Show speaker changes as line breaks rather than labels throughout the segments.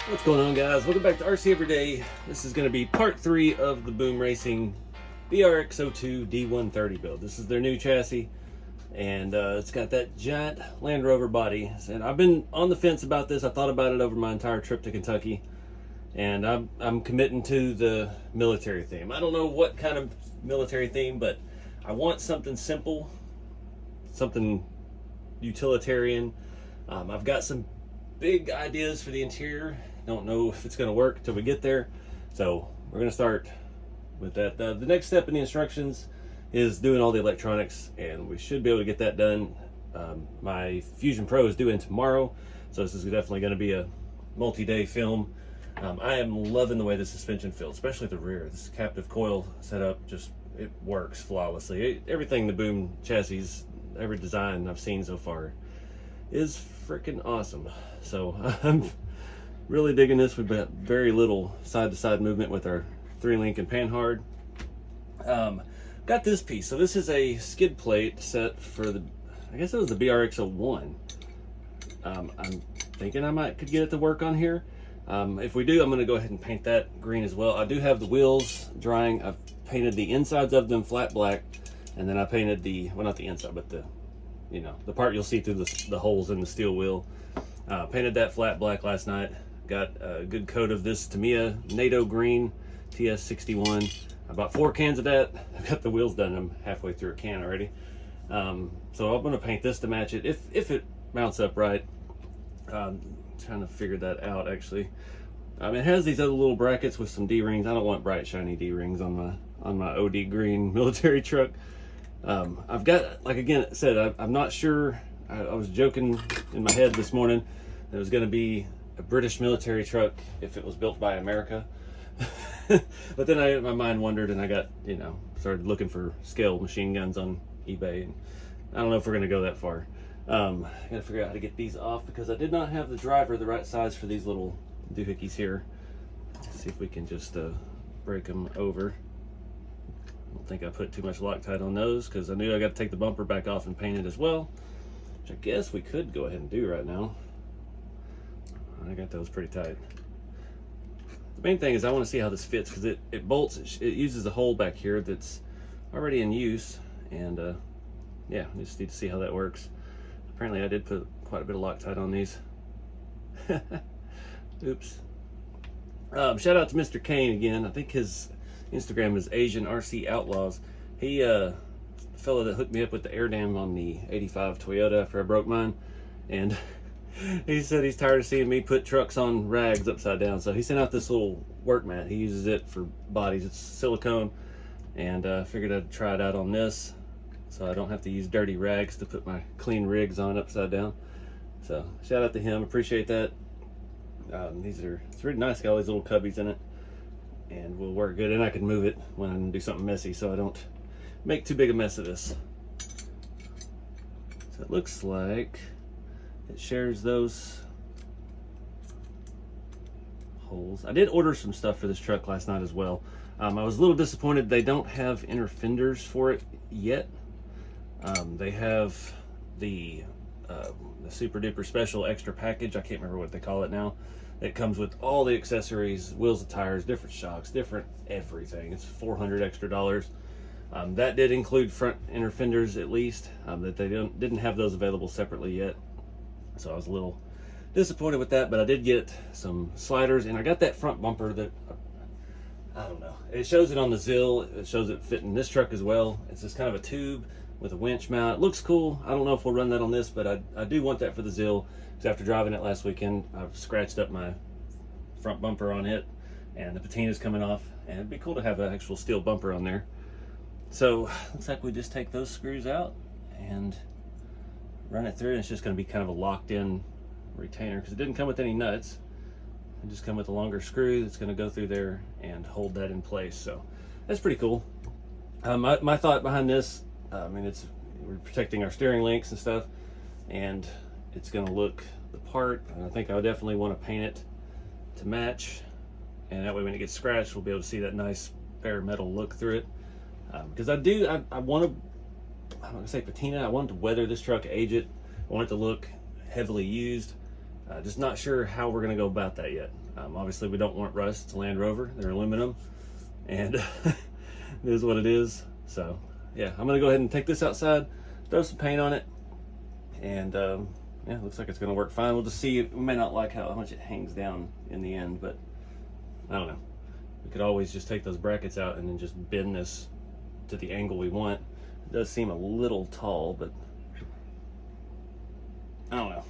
What's going on, guys? Welcome back to RC Everyday. This is going to be part 3 of the Boom Racing BRX02 D130 build. This is their new chassis, and it's got that giant Land Rover body. And I've been on the fence about this. I thought about it over my entire trip to Kentucky, and I'm committing to the military theme. I don't know what kind of military theme, but I want something simple, something utilitarian. I've got some big ideas for the interior. Don't know if it's going to work till we get there, so we're going to start with that. The next step in the instructions is doing all the electronics, and we should be able to get that done. My Fusion Pro is due in tomorrow, so this is definitely going to be a multi-day film. I am loving the way the suspension feels, especially the rear. This captive coil setup, just it works flawlessly. Everything the Boom chassis, every design I've seen so far is freaking awesome. So I'm really digging this. We've got very little side-to-side movement with our 3-link and panhard. Got this piece. So this is a skid plate set for the, I guess it was the BRX01. I'm thinking I could get it to work on here. If we do, I'm going to go ahead and paint that green as well. I do have the wheels drying. I've painted the insides of them flat black, and then I painted the, well, not the inside, but the, you know, the part you'll see through the holes in the steel wheel. Painted that flat black last night. Got a good coat of this Tamiya NATO green TS61. I bought 4 cans of that. I've got the wheels done. I'm halfway through a can already. So I'm going to paint this to match it if it mounts up right. Trying to figure that out actually. It has these other little brackets with some D-rings. I don't want bright shiny D-rings on my OD green military truck. I've got, like again I said, I'm not sure. I was joking in my head this morning that it was going to be a British military truck if it was built by America. But then my mind wandered, and I got, started looking for scale machine guns on eBay, and I don't know if we're going to go that far. I got to figure out how to get these off because I did not have the driver the right size for these little doohickeys here. Let's see if we can just break them over. I don't think I put too much Loctite on those because I knew I got to take the bumper back off and paint it as well, which I guess we could go ahead and do right now. I got those pretty tight. The main thing is I want to see how this fits because it bolts, it uses a hole back here that's already in use, and yeah, we just need to see how that works. Apparently I did put quite a bit of Loctite on these. Oops. Shout out to Mr. Kane again. I think his Instagram is Asian RC Outlaws. He, the fellow that hooked me up with the air dam on the 85 Toyota after I broke mine, and he said he's tired of seeing me put trucks on rags upside down, so he sent out this little work mat. He uses it for bodies. It's silicone, and I figured I'd try it out on this so I don't have to use dirty rags to put my clean rigs on upside down. So shout out to him, appreciate that. It's really nice, got all these little cubbies in it, and will work good, and I can move it when I do something messy so I don't make too big a mess of this. So it looks like it shares those holes. I did order some stuff for this truck last night as well. I was a little disappointed they don't have inner fenders for it yet. They have the super duper special extra package, I can't remember what they call it now. It comes with all the accessories, wheels and tires, different shocks, different everything. It's $400 extra. That did include front inner fenders at least, that they didn't have those available separately yet. So I was a little disappointed with that, but I did get some sliders, and I got that front bumper that, I don't know, it shows it on the Zill, it shows it fitting this truck as well. It's just kind of a tube with a winch mount. It looks cool. I don't know if we'll run that on this, but I do want that for the Zill, because after driving it last weekend, I've scratched up my front bumper on it, and the patina's coming off, and it'd be cool to have an actual steel bumper on there. So looks like we just take those screws out and run it through, and it's just going to be kind of a locked-in retainer because it didn't come with any nuts. It just come with a longer screw that's going to go through there and hold that in place. So that's pretty cool. My thought behind this, we're protecting our steering links and stuff, and it's going to look the part. And I think I would definitely want to paint it to match, and that way when it gets scratched, we'll be able to see that nice bare metal look through it. Because I want to, I'm going to say patina. I want to weather this truck, age it. I want it to look heavily used. Just not sure how we're going to go about that yet. Obviously we don't want rust. It's a Land Rover, they're aluminum, and it is what it is. So yeah, I'm gonna go ahead and take this outside, throw some paint on it, and yeah, looks like it's gonna work fine. We'll just see. We may not like how much it hangs down in the end, but I don't know. We could always just take those brackets out and then just bend this to the angle we want. It does seem a little tall, but I don't know.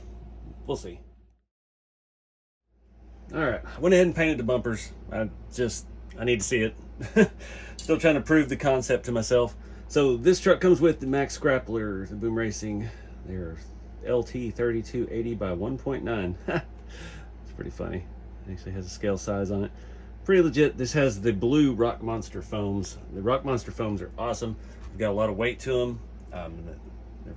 We'll see. All right, I went ahead and painted the bumpers. I need to see it. Still trying to prove the concept to myself. So this truck comes with the Max Grappler, the Boom Racing. They're LT 3280 by 1.9. It's pretty funny. It actually has a scale size on it. Pretty legit. This has the blue Rock Monster foams. The Rock Monster foams are awesome. They've got a lot of weight to them. They're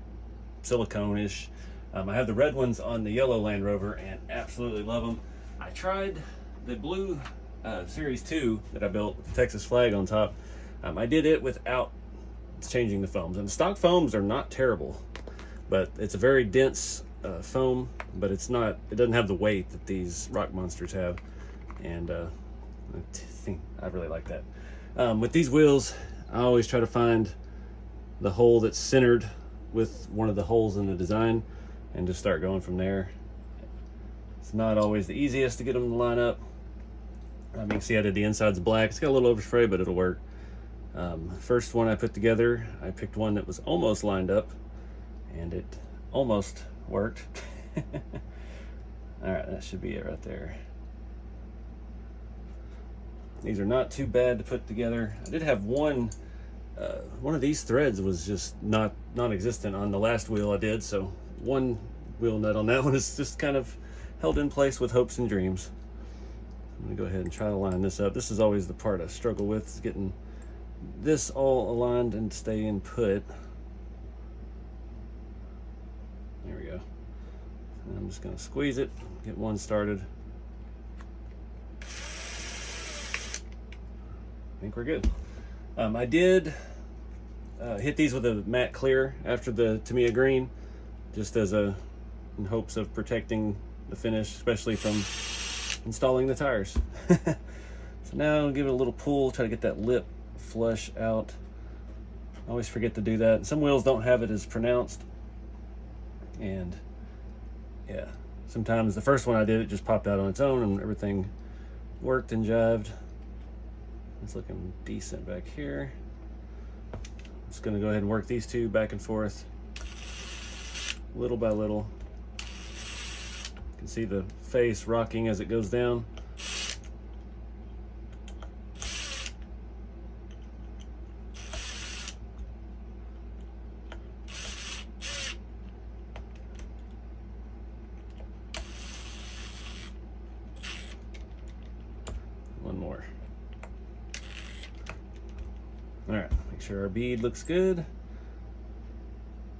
silicone-ish. I have the red ones on the yellow Land Rover and absolutely love them. I tried the blue Series 2 that I built with the Texas flag on top. I did it without changing the foams. And the stock foams are not terrible, but it's a very dense foam, but it doesn't have the weight that these Rock Monsters have. And I really like that. With these wheels, I always try to find the hole that's centered with one of the holes in the design and just start going from there. It's not always the easiest to get them to line up. You can see I did the insides black. It's got a little overspray, but it'll work. First one I put together, I picked one that was almost lined up, and it almost worked. All right, that should be it right there. These are not too bad to put together. I did have one of these threads was just non-existent on the last wheel I did, so one wheel nut on that one is just kind of held in place with hopes and dreams. I'm gonna go ahead and try to line this up. This is always the part I struggle with, is getting this all aligned and stay in put. There we go. And I'm just gonna squeeze it, get one started. I think we're good. I did hit these with a matte clear after the Tamiya green, just in hopes of protecting the finish, especially from installing the tires. So now I'll give it a little pull, try to get that lip flush out. I always forget to do that. Some wheels don't have it as pronounced, and yeah, sometimes the first one I did, it just popped out on its own and everything worked and jived. It's looking decent back here. Just gonna go ahead and work these two back and forth, little by little. You can see the face rocking as it goes down. One more. All right, make sure our bead looks good.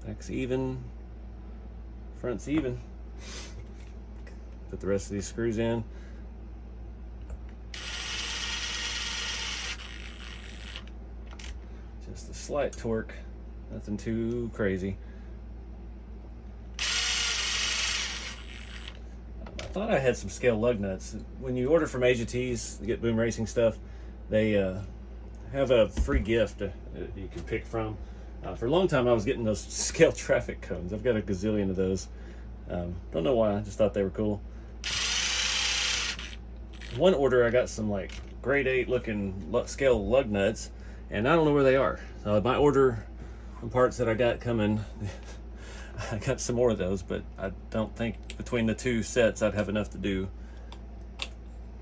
Back's even, front's even. Put the rest of these screws in. Just a slight torque, nothing too crazy. I thought I had some scale lug nuts. When you order from Asia Tees to get Boom Racing stuff, they have a free gift that you can pick from. For a long time I was getting those scale traffic cones. I've got a gazillion of those. Don't know why, I just thought they were cool. One order I got some like grade 8 looking scale lug nuts, and I don't know where they are. My order and parts that I got coming, I got some more of those, but I don't think between the two sets I'd have enough to do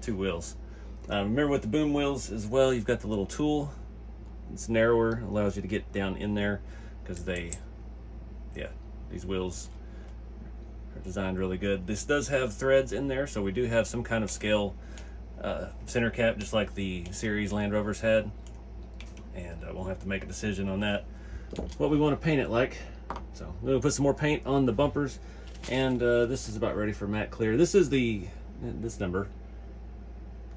2 wheels. Remember with the boom wheels as well, you've got the little tool. It's narrower, allows you to get down in there, because these wheels are designed really good. This does have threads in there, so we do have some kind of scale center cap, just like the series Land Rovers had, and I won't have to make a decision on that, what we want to paint it like. So I'm going to put some more paint on the bumpers, and this is about ready for matte clear. This is this number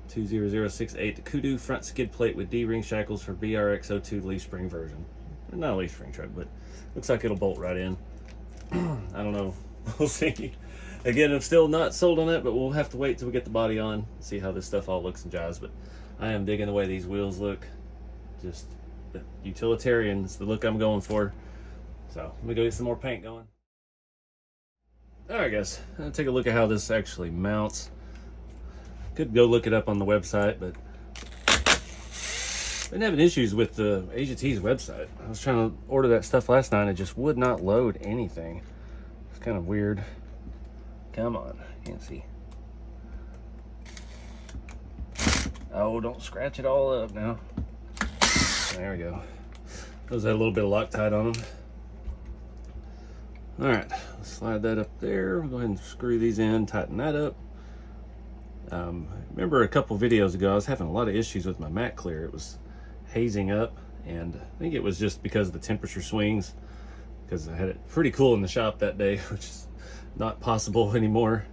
20068, the Kudu front skid plate with D-ring shackles for BRX02 leaf spring version. Not a leaf spring truck, but looks like it'll bolt right in. I don't know. We'll see. Again, I'm still not sold on it, but we'll have to wait till we get the body on, see how this stuff all looks and jives. But I am digging the way these wheels look. Just utilitarian is the look I'm going for. So let me go get some more paint going. All right, guys, I'll take a look at how this actually mounts. Could go look it up on the website, but I've been having issues with the AGT's website. I was trying to order that stuff last night and it just would not load anything. It's kind of weird. Come on, can't see. Oh, don't scratch it all up now. There we go. Those had a little bit of Loctite on them. All right, let's slide that up there. We'll go ahead and screw these in, tighten that up. Remember a couple videos ago, I was having a lot of issues with my mat clear. It was hazing up, and I think it was just because of the temperature swings, because I had it pretty cool in the shop that day, which is not possible anymore.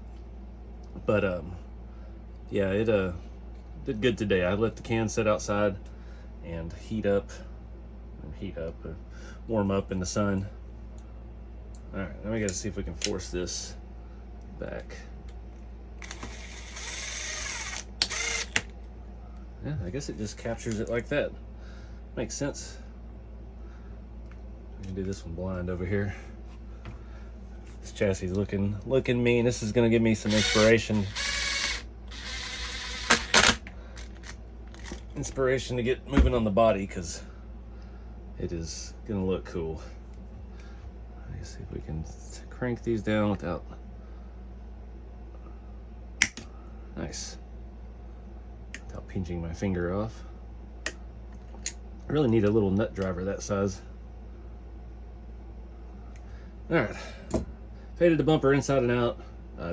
But yeah, it did good today. I let the can sit outside and warm up in the sun. All right, now we gotta see if we can force this back. Yeah, I guess it just captures it like that. Makes sense. I'm gonna do this one blind over here. This chassis is looking mean. This is gonna give me some inspiration. Inspiration to get moving on the body, because it is gonna look cool. Let's see if we can crank these down without. Nice. Without pinching my finger off. I really need a little nut driver that size. All right, faded the bumper inside and out.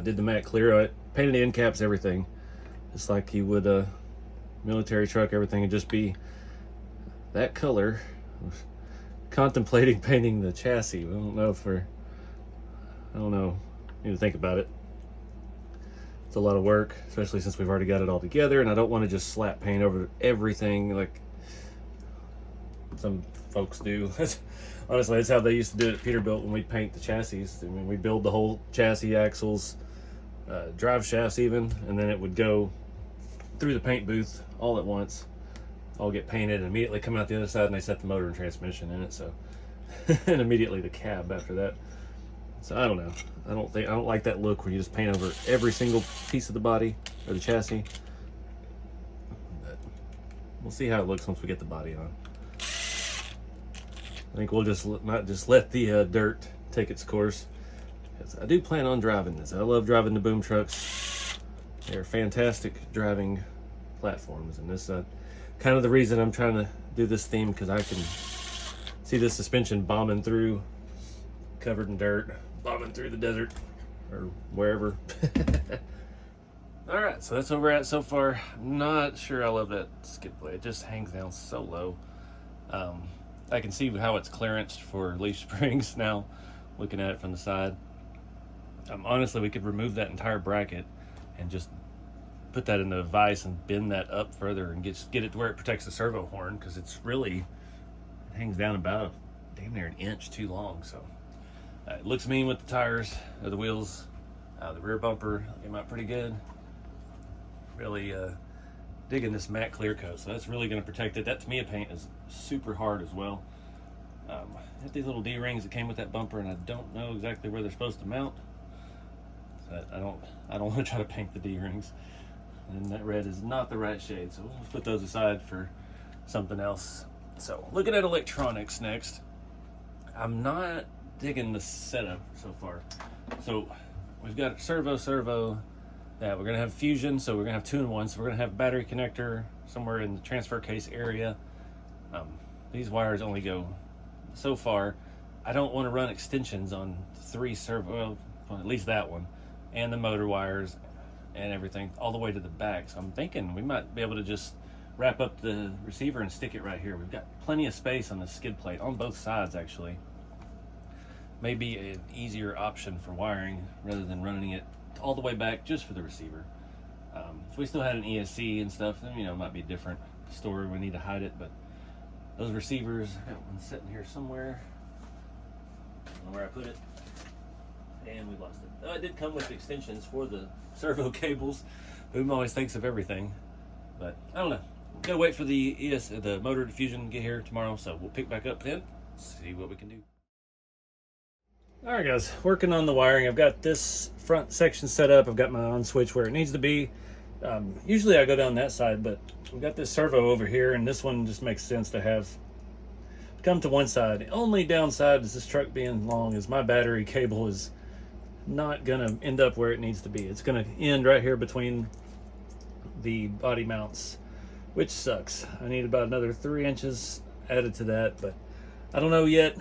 Did the matte clear on it, painted the end caps, everything, just like you would a military truck. Everything would just be that color. Contemplating painting the chassis. I don't know. Need to think about it. It's a lot of work, especially since we've already got it all together, and I don't want to just slap paint over everything like some folks do. Honestly, that's how they used to do it at Peterbilt when we paint the chassis. I mean, we build the whole chassis, axles, drive shafts even, and then it would go through the paint booth all at once, all get painted, and immediately come out the other side and they set the motor and transmission in it. So and immediately the cab after that. So I don't know. I don't like that look where you just paint over every single piece of the body or the chassis. But we'll see how it looks once we get the body on. I think we'll not just let the dirt take its course. I do plan on driving this. I love driving the boom trucks. They're fantastic driving platforms, and this kind of the reason I'm trying to do this theme, because I can see the suspension bombing through, covered in dirt, bombing through the desert or wherever. All right, so that's where we're at so far. I'm not sure I love that skid plate. It just hangs down so low. I can see how it's clearanced for leaf springs now, looking at it from the side. Honestly, we could remove that entire bracket and just put that in the vise and bend that up further and get it to where it protects the servo horn, because it hangs down about damn near an inch too long. So it looks mean with the tires or the wheels. The rear bumper came out pretty good. Really digging this matte clear coat, so that's really going to protect it. That Tamiya paint is super hard as well. I have these little D-rings that came with that bumper, and I don't know exactly where they're supposed to mount. But I don't want to try to paint the D-rings, and that red is not the right shade, so we'll put those aside for something else. So looking at electronics next. I'm not digging the setup so far. So we've got servo. Yeah, we're gonna have fusion, so we're gonna have 2-in-1. So we're gonna have battery connector somewhere in the transfer case area. These wires only go so far. I don't want to run extensions on 3 servo, well, at least that one, and the motor wires and everything all the way to the back. So I'm thinking we might be able to just wrap up the receiver and stick it right here. We've got plenty of space on the skid plate on both sides, actually. Maybe an easier option for wiring rather than running it all the way back just for the receiver. If we still had an ESC and stuff, then it might be a different story. We need to hide it, but those receivers, I got one sitting here somewhere. I don't know where I put it. And we lost it. It did come with extensions for the servo cables. Boom always thinks of everything, but I don't know. Gotta wait for the motor diffusion to get here tomorrow, so we'll pick back up then, see what we can do. All right, guys, working on the wiring. I've got this front section set up. I've got my on switch where it needs to be. Usually I go down that side, but we've got this servo over here, and this one just makes sense to have come to one side. The only downside is this truck being long is my battery cable is not gonna end up where it needs to be. It's gonna end right here between the body mounts, which sucks. I need about another 3 inches added to that, but I don't know yet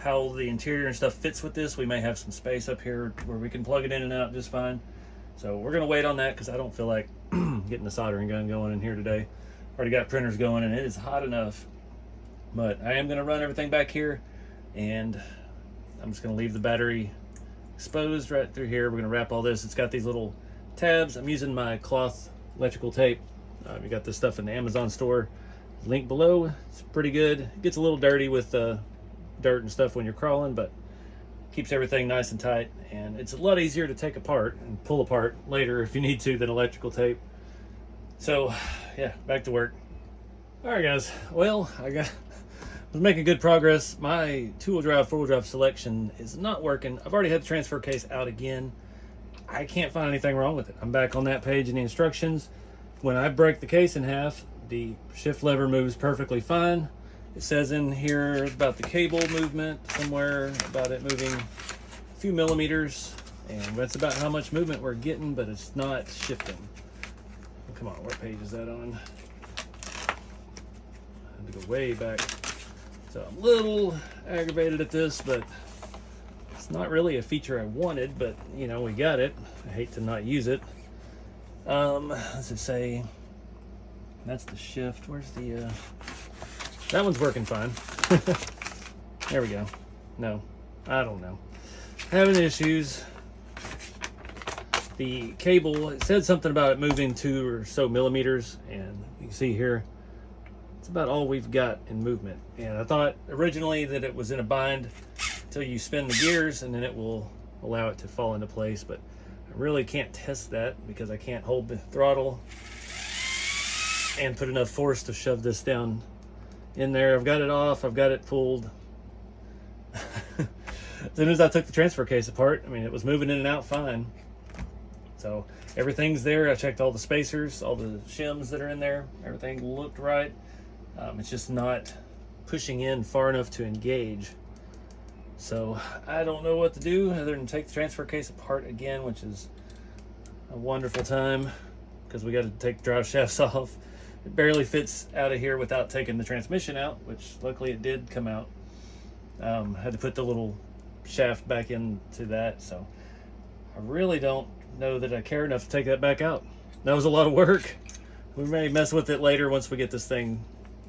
how the interior and stuff fits with this. We may have some space up here where we can plug it in and out just fine. So we're gonna wait on that because I don't feel like getting the soldering gun going in here today. Already got printers going and it is hot enough. But I am gonna run everything back here, and I'm just gonna leave the battery exposed right through here. We're gonna wrap all this. It's got these little tabs. I'm using my cloth electrical tape. You got this stuff in the Amazon store. Link below. It's pretty good. It gets a little dirty with dirt and stuff when you're crawling, but keeps everything nice and tight, and it's a lot easier to take apart and pull apart later if you need to than electrical tape. So yeah, back to work. All right, guys, well, I was making good progress. My 2-wheel drive, 4-wheel drive selection is not working. I've already had the transfer case out again. I can't find anything wrong with it. I'm back on that page in the instructions. When I break the case in half, the shift lever moves perfectly fine. It says in here about the cable movement, somewhere about it moving a few millimeters, and that's about how much movement we're getting, but it's not shifting. Come on, what page is that on? I had to go way back. So I'm a little aggravated at this, but it's not really a feature I wanted, but you know, we got it. I hate to not use it. Does it say, that's the shift. Where's the, that one's working fine. There we go. No, I don't know. Having issues. The cable, it said something about it moving 2 or so millimeters, and you can see here, it's about all we've got in movement. And I thought originally that it was in a bind until you spin the gears, and then it will allow it to fall into place, but I really can't test that because I can't hold the throttle and put enough force to shove this down in there. I've got it off, I've got it pulled. As soon as I took the transfer case apart, I mean, it was moving in and out fine. So everything's there. I checked all the spacers, all the shims that are in there. Everything looked right. It's just not pushing in far enough to engage. So I don't know what to do other than take the transfer case apart again, which is a wonderful time because we got to take the drive shafts off. It barely fits out of here without taking the transmission out, which luckily it did come out. Had to put the little shaft back into that, so I really don't know that I care enough to take that back out. That was a lot of work. We may mess with it later once we get this thing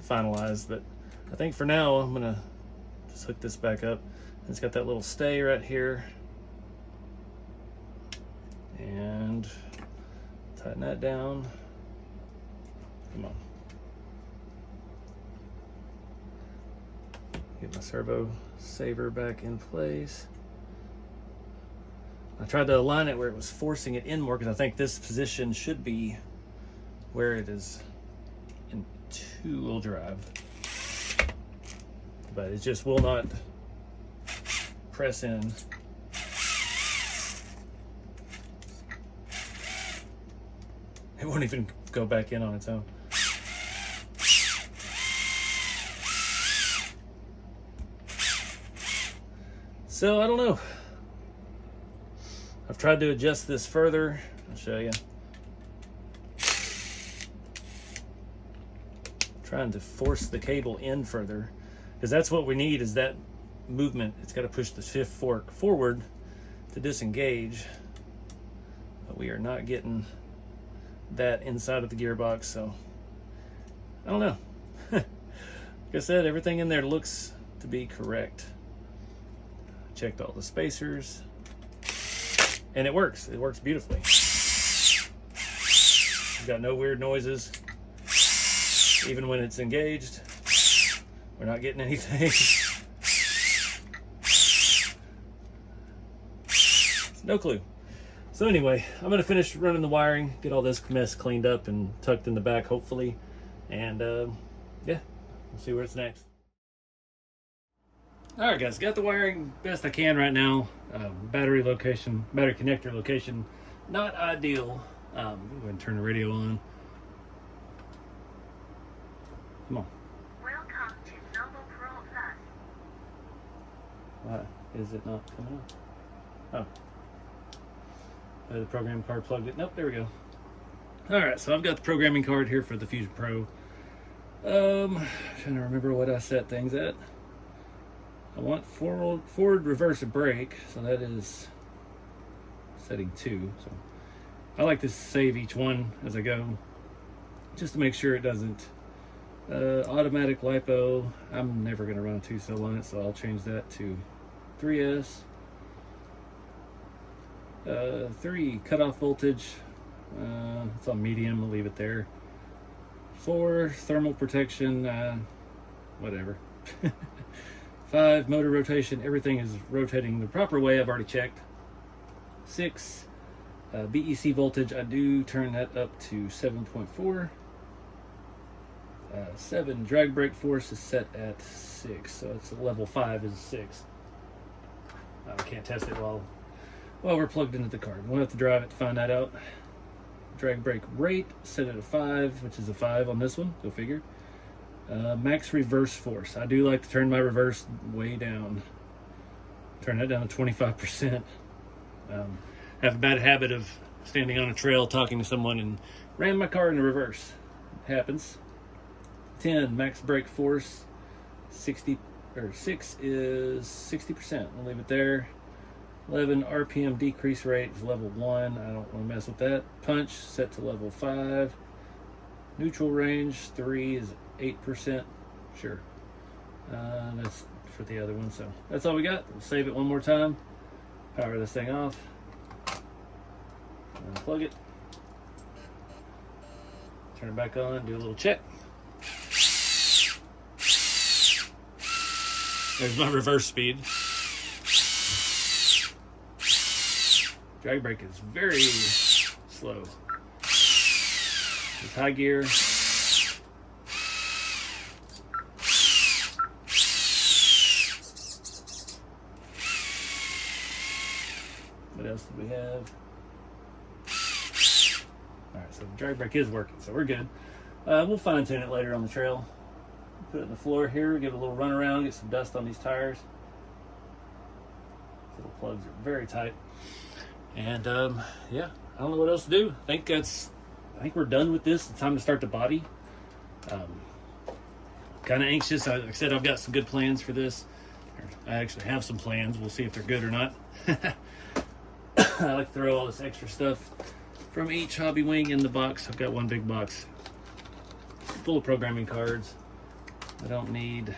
finalized, but I think for now I'm gonna just hook this back up. It's got that little stay right here, and tighten that down. Come on. Get my servo saver back in place. I tried to align it where it was forcing it in more because I think this position should be where it is in 2-wheel drive. But it just will not press in. It won't even go back in on its own. So I don't know. I've tried to adjust this further. I'll show you. Trying to force the cable in further because that's what we need, is that movement. It's got to push the fifth fork forward to disengage, but we are not getting that inside of the gearbox, so I don't know. Like I said, everything in there looks to be correct. Checked all the spacers, and it works. It works beautifully. We've got no weird noises. Even when it's engaged, we're not getting anything. No clue. So anyway, I'm gonna finish running the wiring, get all this mess cleaned up and tucked in the back, hopefully. And yeah, we'll see where it's next. All right, guys, got the wiring best I can right now. Battery connector location, not ideal. Go ahead and turn the radio on. Come on.
Welcome to Noble Pro Plus.
Why is it not coming up? Oh. The program card plugged it. Nope, there we go. All right, so I've got the programming card here for the Fusion Pro. Trying to remember what I set things at. I want forward, reverse, and brake, so that is setting 2. So I like to save each one as I go, just to make sure it doesn't. Automatic LiPo, I'm never going to run a 2-cell on it, so I'll change that to 3S. 3 cutoff voltage, it's on medium, I'll leave it there. 4 thermal protection, whatever. 5 motor rotation, everything is rotating the proper way, I've already checked. 6 BEC voltage, I do turn that up to 7.4. 7 drag brake force is set at 6, so it's a level 5 is 6. I can't test it while we're plugged into the card. We'll have to drive it to find that out. Drag brake rate set at a 5, which is a 5 on this one, go figure. Max reverse force, I do like to turn my reverse way down, turn that down to 25%. Have a bad habit of standing on a trail talking to someone and ran my car into reverse. It happens. 10 max brake force, 6 is 60%. We'll leave it there. 11 RPM decrease rate is level 1. I don't want to mess with that. Punch set to level 5. Neutral range 3 is 8%. Sure. That's for the other one. So that's all we got. We'll save it one more time. Power this thing off. Unplug it. Turn it back on. Do a little check. There's my reverse speed. Drag brake is very slow. It's high gear. What else do we have? Alright, so the drag brake is working, so we're good. We'll fine tune it later on the trail. Put it on the floor here, give it a little run around, get some dust on these tires. These little plugs are very tight. And yeah, I don't know what else to do. I think we're done with this. It's time to start the body. Kind of anxious. Like I said, I've got some good plans for this. I actually have some plans. We'll see if they're good or not. I like to throw all this extra stuff from each hobby wing in the box. I've got one big box full of programming cards. I don't need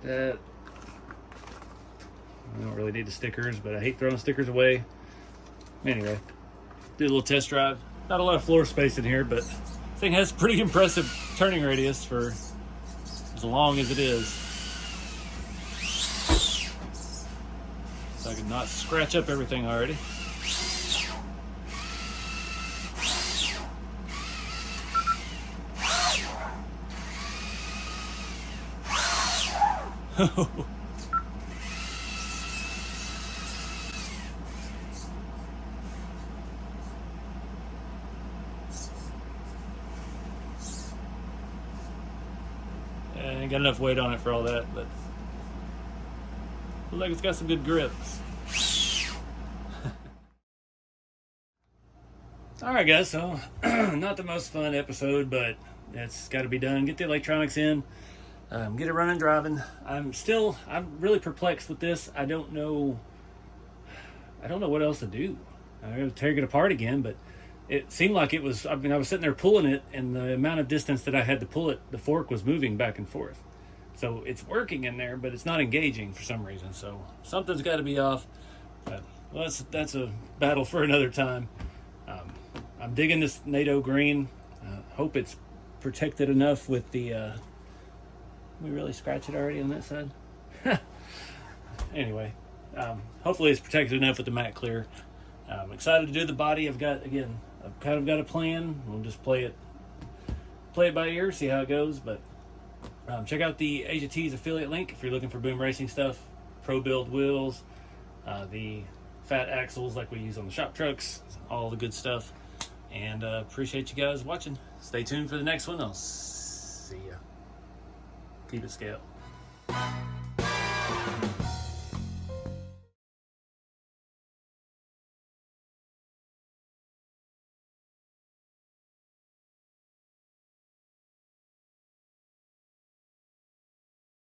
that. I don't really need the stickers, but I hate throwing stickers away. Anyway, did a little test drive. Not a lot of floor space in here, but this thing has pretty impressive turning radius for as long as it is. So I could not scratch up everything already. Ain't got enough weight on it for all that, but looks like it's got some good grip. Alright guys, so not the most fun episode, but it's got to be done. Get the electronics in, get it running, driving. I'm really perplexed with this. I don't know what else to do. I'm going to tear it apart again, but it seemed like it was, I was sitting there pulling it, and the amount of distance that I had to pull it, the fork was moving back and forth. So it's working in there, but it's not engaging for some reason. So something's got to be off. Well, that's a battle for another time. I'm digging this NATO green. Hope it's protected enough with the... we really scratch it already on that side? Anyway, hopefully it's protected enough with the matte clear. I'm excited to do the body. I've kind of got a plan. We'll just play it by ear, see how it goes. But check out the Asia Tees affiliate link if you're looking for boom racing stuff, pro build wheels, the fat axles like we use on the shop trucks, all the good stuff. And appreciate you guys watching. Stay tuned for the next one. I'll see ya. Keep it scale.